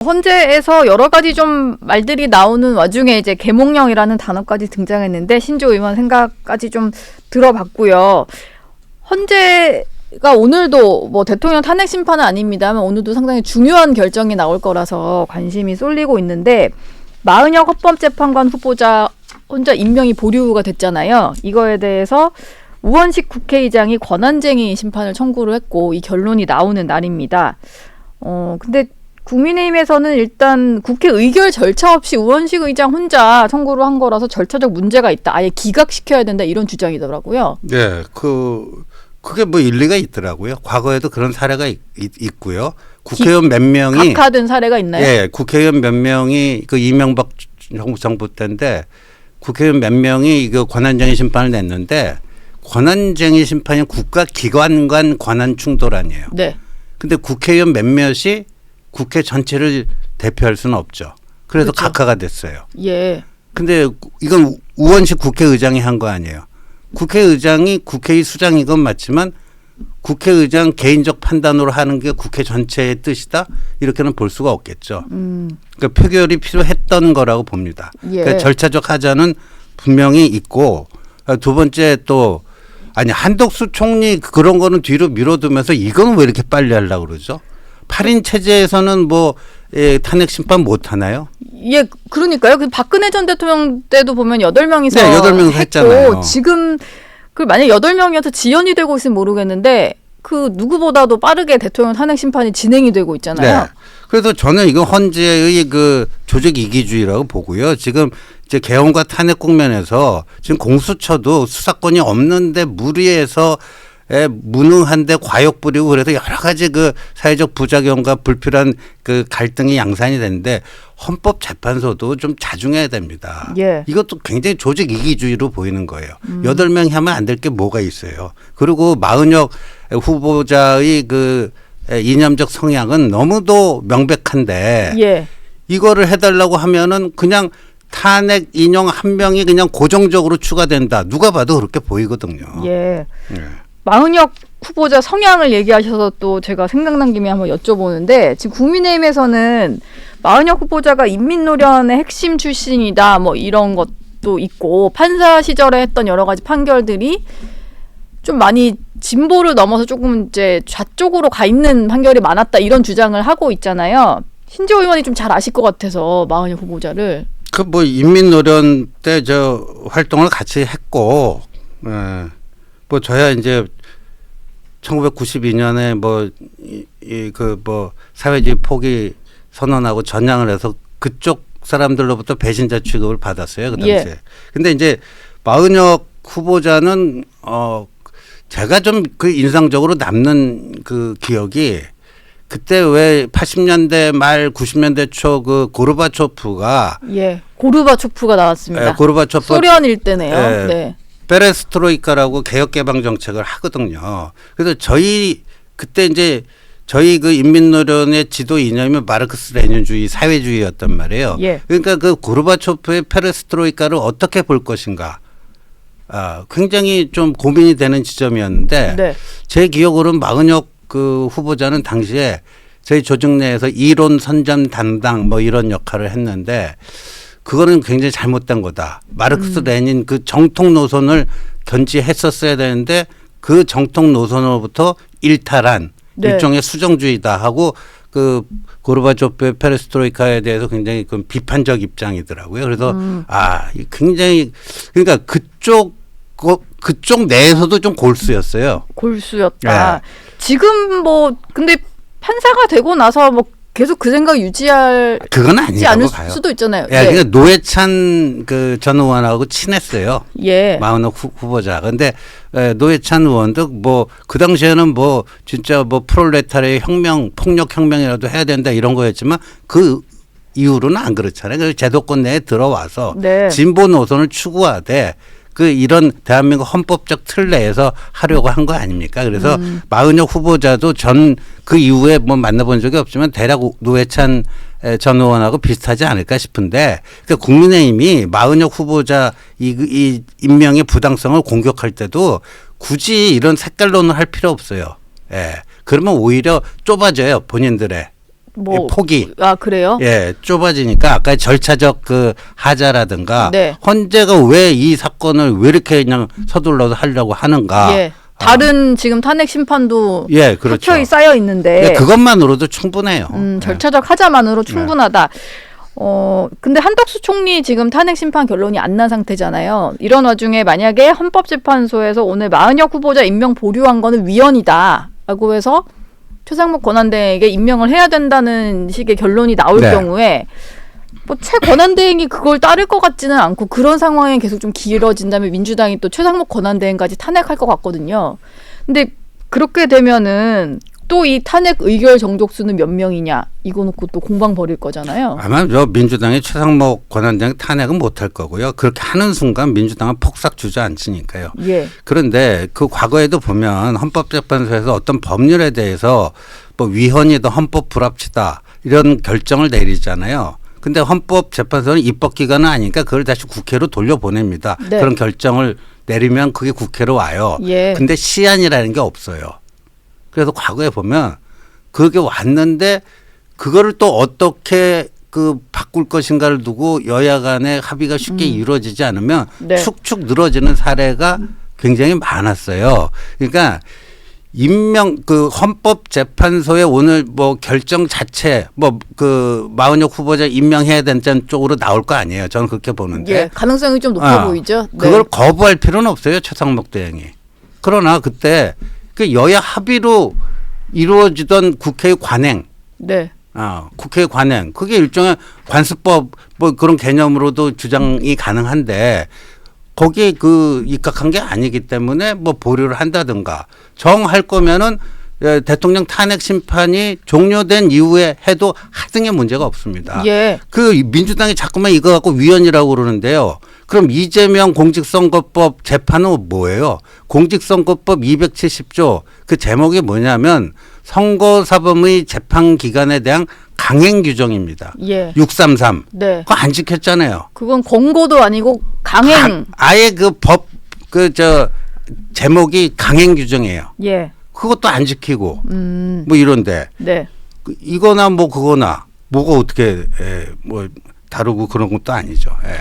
헌재에서 여러 가지 좀 말들이 나오는 와중에 이제 계몽령이라는 단어까지 등장했는데 신조 의원 생각까지 좀 들어봤고요. 헌재가 오늘도 뭐 대통령 탄핵 심판은 아닙니다만 오늘도 상당히 중요한 결정이 나올 거라서 관심이 쏠리고 있는데 마은혁 헌법재판관 후보자 혼자 임명이 보류가 됐잖아요. 이거에 대해서 우원식 국회의장이 권한쟁의 심판을 청구를 했고 이 결론이 나오는 날입니다. 근데 국민의힘에서는 일단 국회 의결 절차 없이 우원식 의장 혼자 청구를 한 거라서 절차적 문제가 있다. 아예 기각시켜야 된다 이런 주장이더라고요. 네, 그게 뭐 일리가 있더라고요. 과거에도 그런 사례가 있고요. 국회의원 몇 명이 각하된 사례가 있나요? 예, 국회의원 몇 명이 그 이명박 정부 때인데 국회의원 몇 명이 그 권한쟁의 심판을 냈는데 권한쟁의 심판이 국가기관 간 권한 충돌 아니에요. 네. 근데 국회의원 몇몇이 국회 전체를 대표할 수는 없죠. 그래서 그렇죠. 각하가 됐어요. 예. 근데 이건 우원식 국회의장이 한 거 아니에요. 국회의장이 국회의 수장인 건 맞지만 국회의장 개인적 판단으로 하는 게 국회 전체의 뜻이다? 이렇게는 볼 수가 없겠죠. 그러니까 표결이 필요했던 거라고 봅니다. 예. 그러니까 절차적 하자는 분명히 있고 두 번째 또 아니 한덕수 총리 그런 거는 뒤로 밀어두면서 이건 왜 이렇게 빨리 하려고 그러죠? 8인 체제에서는 뭐 탄핵 심판 못 하나요? 예, 그러니까요. 그 박근혜 전 대통령 때도 보면 8명이서 네, 8명이서 했잖아요. 지금 그 만약 8명이어서 지연이 되고 있으면 모르겠는데 그 누구보다도 빠르게 대통령 탄핵 심판이 진행이 되고 있잖아요. 네. 그래서 저는 이거 헌재의 그 조직 이기주의라고 보고요. 지금 이제 개헌과 탄핵 국면에서 지금 공수처도 수사권이 없는데 무리해서 무능한데 과욕 부리고 그래서 여러 가지 그 사회적 부작용과 불필요한 그 갈등이 양산이 되는데 헌법재판소도 좀 자중해야 됩니다. 예. 이것도 굉장히 조직 이기주의로 보이는 거예요. 8명이 하면 안 될 게 뭐가 있어요. 그리고 마은혁 후보자의 그 이념적 성향은 너무도 명백한데 예. 이거를 해달라고 하면은 그냥 탄핵 인용 한 명이 그냥 고정적으로 추가된다. 누가 봐도 그렇게 보이거든요. 예. 네. 마은혁 후보자 성향을 얘기하셔서 또 제가 생각난 김에 한번 여쭤보는데 지금 국민의힘에서는 마은혁 후보자가 인민노련의 핵심 출신이다 뭐 이런 것도 있고 판사 시절에 했던 여러 가지 판결들이 좀 많이 진보를 넘어서 조금 이제 좌쪽으로 가 있는 판결이 많았다 이런 주장을 하고 있잖아요. 신지호 의원이 좀 잘 아실 것 같아서 마은혁 후보자를. 그 뭐 인민노련 때 저 활동을 같이 했고, 뭐 저야 이제 1992년에 뭐 사회주의 포기 선언하고 전향을 해서 그쪽 사람들로부터 배신자 취급을 받았어요 그 당시에. 예. 근데 이제 마은혁 후보자는 제가 좀 그 인상적으로 남는 그 기억이 그때 왜 80년대 말 90년대 초 그 고르바초프가 예. 고르바초프가 나왔습니다. 고르바초프 소련 일때네요. 예. 네. 페레스트로이카라고 개혁 개방 정책을 하거든요. 그래서 그때 이제 저희 그 인민노련의 지도 이념이 마르크스 레닌주의 사회주의였단 말이에요. 예. 그러니까 그 고르바초프의 페레스트로이카를 어떻게 볼 것인가. 굉장히 좀 고민이 되는 지점이었는데 네. 제 기억으로는 마은혁 그 후보자는 당시에 저희 조직 내에서 이론 선점 담당 뭐 이런 역할을 했는데 그거는 굉장히 잘못된 거다. 마르크스 레닌 그 정통 노선을 견지했었어야 되는데 그 정통 노선으로부터 일탈한 네. 일종의 수정주의다 하고 그 고르바초프의 페레스트로이카에 대해서 굉장히 그 비판적 입장이더라고요. 그래서 굉장히 그러니까 그쪽 내에서도 좀 골수였어요. 골수였다. 네. 지금 뭐 근데 판사가 되고 나서 뭐 계속 그 생각 유지할 그건 지 아니라고 않을 봐요. 수도 있잖아요. 예, 그러니까 노회찬 그 전 의원하고 친했어요. 예. 마은혁 후보자. 근데 노회찬 의원도 뭐 그 당시에는 뭐 진짜 뭐 프롤레타리의 혁명, 폭력 혁명이라도 해야 된다 이런 거였지만 그 이후로는 안 그렇잖아요. 그래서 제도권 내에 들어와서 네. 진보 노선을 추구하되 그 이런 대한민국 헌법적 틀 내에서 하려고 한 거 아닙니까? 그래서 마은혁 후보자도 전 그 이후에 뭐 만나본 적이 없지만 대략 노회찬 전 의원하고 비슷하지 않을까 싶은데 그러니까 국민의힘이 마은혁 후보자 이 임명의 부당성을 공격할 때도 굳이 이런 색깔론을 할 필요 없어요. 예. 그러면 오히려 좁아져요 본인들의. 뭐 폭이 아 그래요? 예, 좁아지니까 아까 절차적 그 하자라든가 네. 헌재가 왜 이 사건을 왜 이렇게 그냥 서둘러서 하려고 하는가. 예. 다른 지금 탄핵 심판도 예, 그렇죠. 켜켜이 쌓여 있는데 예, 그것만으로도 충분해요. 절차적 하자만으로 충분하다. 근데 한덕수 총리 지금 탄핵 심판 결론이 안 난 상태잖아요. 이런 와중에 만약에 헌법재판소에서 오늘 마은혁 후보자 임명 보류한 거는 위헌이다라고 해서 최상목 권한대행에게 임명을 해야 된다는 식의 결론이 나올 네. 경우에 뭐 최 권한대행이 그걸 따를 것 같지는 않고 그런 상황이 계속 좀 길어진다면 민주당이 또 최상목 권한대행까지 탄핵할 것 같거든요. 근데 그렇게 되면은 또 이 탄핵 의결 정족수는 몇 명이냐 이거 놓고 또 공방 벌일 거잖아요. 아마 저 민주당의 최상목 권한대행 탄핵은 못할 거고요. 그렇게 하는 순간 민주당은 폭삭 주저앉으니까요. 예. 그런데 그 과거에도 보면 헌법재판소에서 어떤 법률에 대해서 뭐 위헌이다 헌법 불합치다 이런 결정을 내리잖아요. 근데 헌법재판소는 입법기관은 아니니까 그걸 다시 국회로 돌려보냅니다. 네. 그런 결정을 내리면 그게 국회로 와요. 예. 근데 시한이라는 게 없어요. 그래서 과거에 보면 그게 왔는데 그거를 또 어떻게 그 바꿀 것인가를 두고 여야 간의 합의가 쉽게 이루어지지 않으면 네. 축축 늘어지는 사례가 굉장히 많았어요. 그러니까 그 헌법재판소의 오늘 뭐 결정 자체 뭐 그 마은혁 후보자 임명해야 된다는 쪽으로 나올 거 아니에요. 저는 그렇게 보는데. 예. 가능성이 좀 높아 보이죠. 네. 그걸 거부할 필요는 없어요. 최상목 대행이. 그러나 그때 그 여야 합의로 이루어지던 국회의 관행. 네. 국회의 관행. 그게 일종의 관습법 뭐 그런 개념으로도 주장이 가능한데 거기에 그 입각한 게 아니기 때문에 뭐 보류를 한다든가 정할 거면은 대통령 탄핵 심판이 종료된 이후에 해도 하등의 문제가 없습니다. 예. 그 민주당이 자꾸만 이거 갖고 위헌이라고 그러는데요. 그럼 이재명 공직선거법 재판은 뭐예요? 공직선거법 270조 그 제목이 뭐냐면 선거사범의 재판 기간에 대한 강행 규정입니다. 예. 633. 네. 그거 안 지켰잖아요. 그건 권고도 아니고 강행. 아예 그 법 제목이 강행 규정이에요. 예. 그것도 안 지키고 뭐 이런데 네. 이거나 뭐 그거나 뭐가 어떻게 뭐 다루고 그런 것도 아니죠. 예.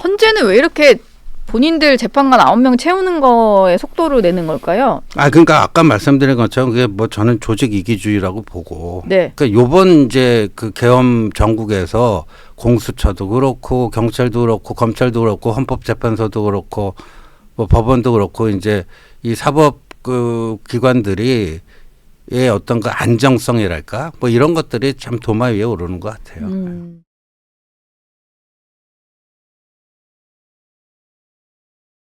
헌재는 왜 이렇게 본인들 재판관 9명 채우는 거에 속도를 내는 걸까요? 그러니까 아까 말씀드린 것처럼 그게 뭐 저는 조직 이기주의라고 보고. 네. 그러니까 요번 이제 그 계엄 전국에서 공수처도 그렇고 경찰도 그렇고 검찰도 그렇고 헌법재판소도 그렇고 뭐 법원도 그렇고 이제 이 사법 그 기관들이 의 어떤 그 안정성이랄까 뭐 이런 것들이 참 도마 위에 오르는 것 같아요.